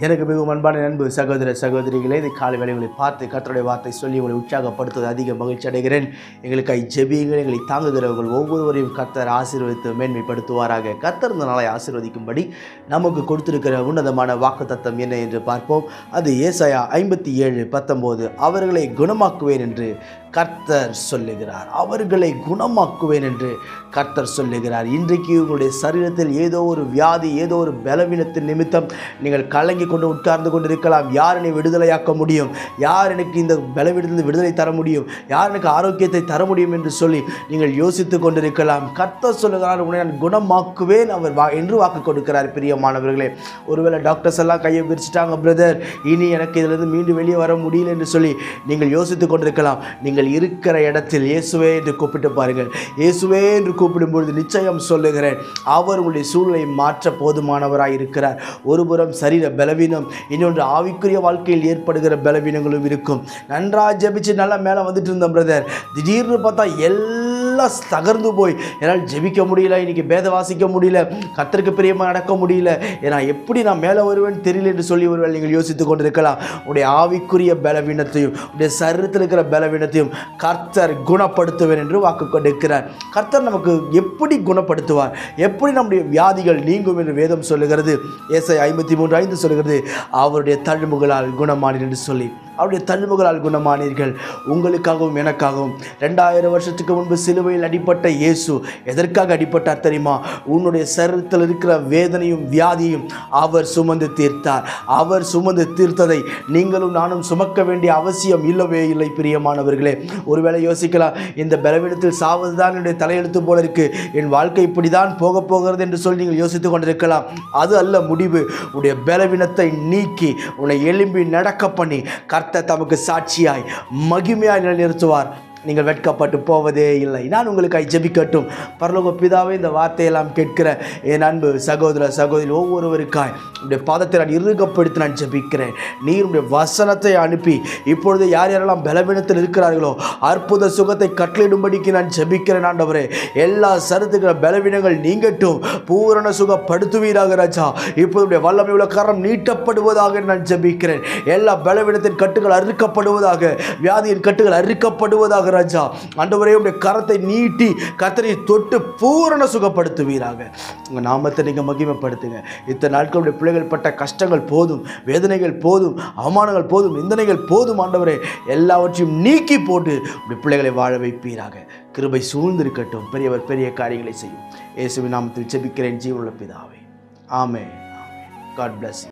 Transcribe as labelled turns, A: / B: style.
A: எனக்கு மிகவும் அன்பான அன்பு சகோதர சகோதரிகளே, இந்த காலை வேளைகளை பார்த்து கர்த்தருடைய வார்த்தை சொல்லி உங்களை உற்சாகப்படுத்துவது அதிக மகிழ்ச்சி அடைகிறேன். எங்களுக்காய் ஜெபியுங்கள். எங்களை தாங்குகிறவர்கள் ஒவ்வொருவரையும் கர்த்தர் ஆசீர்வதித்து மேன்மைப்படுத்துவாராக. கர்த்தர் இந்த நாளை ஆசீர்வதிக்கும்படி நமக்கு கொடுத்திருக்கிற உன்னதமான வாக்குத்தத்தம் என்ன என்று பார்ப்போம். அது ஏசாயா 57:19. அவர்களை குணமாக்குவேன் என்று கர்த்தர் சொல்லுகிறார். அவர்களை குணமாக்குவேன் என்று கர்த்தர் சொல்லுகிறார். இன்றைக்கு உங்களுடைய சரீரத்தில் ஏதோ ஒரு வியாதி, ஏதோ ஒரு பலவீனத்தின் நிமித்தம் நீங்கள் கலங்கி கொண்டு உட்கார்ந்து கொண்டிருக்கலாம். யார் என்னை விடுதலையாக்க முடியும்? யார் எனக்கு இந்த பலவீனத்திலிருந்து விடுதலை தர முடியும்? யார் எனக்கு ஆரோக்கியத்தை தர முடியும் என்று சொல்லி நீங்கள் யோசித்து கொண்டிருக்கலாம். கர்த்தர் சொல்லுகிறார், உன்னை நான் குணமாக்குவேன் அவர் என்று வாக்கு கொடுக்கிறார். பிரியமானவர்களே, ஒருவேளை டாக்டர்ஸ் எல்லாம் கையை பிரிச்சுட்டாங்க, பிரதர் இனி எனக்கு இதிலிருந்து மீண்டும் வெளியே வர முடியல என்று சொல்லி நீங்கள் யோசித்து கொண்டிருக்கலாம். நீங்கள் இருக்கிற இடத்தில் இயேசுவே என்று கூப்பிட்டு பாருங்கள். இயேசுவே என்று கூப்பிடும்பொழுது நிச்சயம் சொல்லுகிறேன், அவர் உங்களுடைய சூழலை மாற்ற போதுமானவராய் இருக்கிறார். ஒருபுறம் சரீர பலவீனம், இன்னொன்று ஆவிக்குரிய வாழ்க்கையில் ஏற்படுகிற பலவீனங்களும் இருக்கும். நன்றாக ஜெபிச்சு நல்லா மேலே வந்துட்டு இருந்தோம் பிரதர், திடீர்னு பார்த்தா எல்லாம் தகர்ந்து போய் என்னால் ஜெபிக்க முடியல, இன்னைக்கு பேத வாசிக்க முடியல, கர்த்தருக்கு பிரியமாக நடக்க முடியல, ஏன்னா எப்படி நான் மேலே வருவேன் தெரியல என்று சொல்லி ஒருவேளை நீங்கள் யோசித்துக் கொண்டிருக்கலாம். உடைய ஆவிக்குரிய பலவீனத்தையும் உடைய சரீரத்தில் இருக்கிற பலவீனத்தையும் கர்த்தர் குணப்படுத்துவேன் என்று வாக்கு கொடுக்கிறார். கர்த்தர் நமக்கு எப்படி குணப்படுத்துவார்? எப்படி நம்முடைய வியாதிகள் நீங்கும் என்று வேதம் சொல்லுகிறது. ஏசாயா 53:5 சொல்லுகிறது, அவருடைய தழும்புகளால் குணமானீர் என்று சொல்லி. அவருடைய தழும்புகளால் குணமானீர்கள். உங்களுக்காகவும் எனக்காகவும் 2000 வருஷத்துக்கு முன்பு சிலுவையில் அடிப்பட்ட இயேசு எதற்காக அடிப்பட்டார் தெரியுமா? உன்னுடைய சரீரத்தில் இருக்கிற வேதனையும் வியாதியும் அவர் சுமந்து தீர்த்தார். அவர் சுமந்து தீர்த்ததை நீங்களும் நானும் சுமக்க வேண்டிய அவசியம் இல்லவே இல்லை. பிரியமானவர்களே, ஒருவேளை யோசிக்கலாம், இந்த பலவீனத்தில் சாவதுதான் என்னுடைய தலையெழுத்து போல இருக்கு, என் வாழ்க்கை இப்படிதான் போக போகிறது என்று சொல்லி நீங்கள் யோசித்துக் கொண்டிருக்கலாம். அது அல்ல முடிவு. உடைய பலவீனத்தை நீக்கி உன்னை எழும்பி நடக்க பண்ணி கர்த்தர் தமக்கு சாட்சியாய் மகிமையாய் நிலைநிறுத்துவார். நீங்கள் வெட்கப்பட்டு போவதே இல்லை. நான் உங்களுக்காய் ஜெபிக்கட்டும். பரலோக பிதாவே, இந்த வார்த்தையெல்லாம் கேட்கிற என் அன்பு சகோதர சகோதரி ஒவ்வொருவருக்காய் உடைய பாதத்தை நான் இறுகப்படுத்தி நான் ஜெபிக்கிறேன். நீர் உடைய வசனத்தை அனுப்பி இப்பொழுது யார் யாரெல்லாம் பலவீனத்தில் இருக்கிறார்களோ அற்புத சுகத்தை கட்டளையிடும்படிக்கு நான் ஜெபிக்கிறேன். ஆண்டவரே, எல்லா சருத்துக்கிற பலவீனங்கள் நீங்கட்டும், பூரண சுகப்படுத்துவீராக ராஜா. இப்போது வல்லமை உள்ள கரம் நீட்டப்படுவதாக நான் ஜெபிக்கிறேன். எல்லா பலவீனத்தின் கட்டுகள் அறுக்கப்படுவதாக, வியாதியின் கட்டுகள் அறுக்கப்படுவதாக ராஜா. ஆண்டவரே, உடைய கரத்தை நீட்டி கர்த்தரை தொட்டு பூரண சுகப்படுத்துவீராக. உங்க நாமத்தை நீங்க மகிமைப்படுத்துங்க. இத்தனை நாட்களுடைய பிள்ளைகள் பட்ட கஷ்டங்கள் போதும், வேதனைகள் போதும், அவமானங்கள் போதும், நிந்தனைகள் போதும். ஆண்டவரே, எல்லாவற்றையும் நீக்கி போட்டு உடைய பிள்ளைகளை வாழ வைப்பீராக. கிருபை சூழ்ந்திருக்கட்டும். பெரியவர் பெரிய காரியங்களை செய்யும். இயேசுவின் நாமத்தில் ஜெபிக்கிறேன் ஜீவனுள்ள பிதாவே. ஆமென். God bless you.